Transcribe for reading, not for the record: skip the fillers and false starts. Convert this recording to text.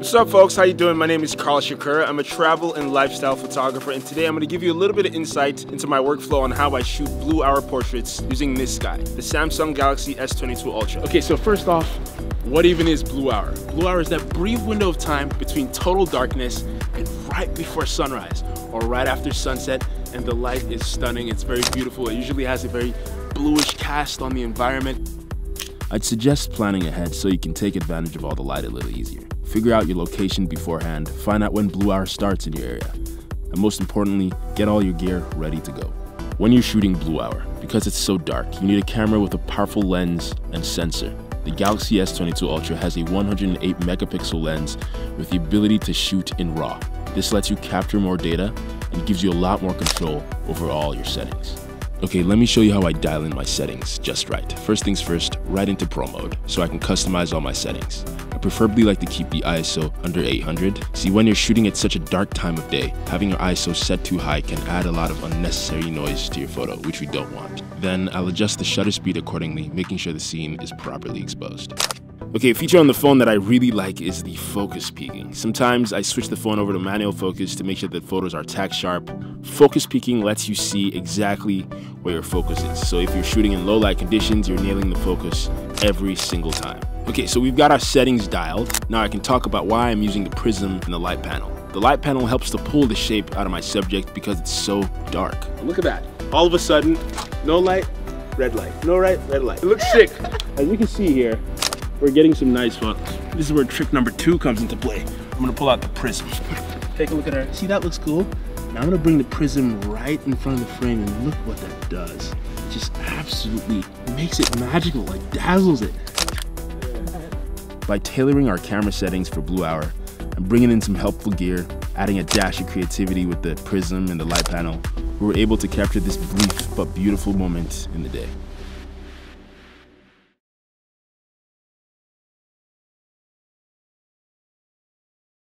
What's up, folks? How you doing? My name is Carl Shakura. I'm a travel and lifestyle photographer, and today I'm going to give you a little bit of insight into my workflow on how I shoot blue hour portraits using this guy, the Samsung Galaxy S22 Ultra. Okay, so first off, what even is blue hour? Blue hour is that brief window of time between total darkness and right before sunrise or right after sunset, and the light is stunning. It's very beautiful. It usually has a very bluish cast on the environment. I'd suggest planning ahead so you can take advantage of all the light a little easier. Figure out your location beforehand, find out when blue hour starts in your area, and most importantly, get all your gear ready to go. When you're shooting blue hour, because it's so dark, you need a camera with a powerful lens and sensor. The Galaxy S22 Ultra has a 108 megapixel lens with the ability to shoot in RAW. This lets you capture more data and gives you a lot more control over all your settings. Okay, let me show you how I dial in my settings just right. First things first, right into Pro mode so I can customize all my settings. I preferably like to keep the ISO under 800. See, when you're shooting at such a dark time of day, having your ISO set too high can add a lot of unnecessary noise to your photo, which we don't want. Then I'll adjust the shutter speed accordingly, making sure the scene is properly exposed. Okay, a feature on the phone that I really like is the focus peaking. Sometimes I switch the phone over to manual focus to make sure that photos are tack sharp. Focus peaking lets you see exactly where your focus is. So if you're shooting in low light conditions, you're nailing the focus every single time. Okay, so we've got our settings dialed. Now I can talk about why I'm using the prism and the light panel. The light panel helps to pull the shape out of my subject because it's so dark. Look at that. All of a sudden, no light, red light. No light, red light. It looks sick. As you can see here, we're getting some nice photos. This is where trick number 2 comes into play. I'm gonna pull out the prism. Take a look at her. See, that looks cool? Now I'm gonna bring the prism right in front of the frame and look what that does. It just absolutely makes it magical, like dazzles it. By tailoring our camera settings for blue hour and bringing in some helpful gear, adding a dash of creativity with the prism and the light panel, we were able to capture this brief but beautiful moment in the day.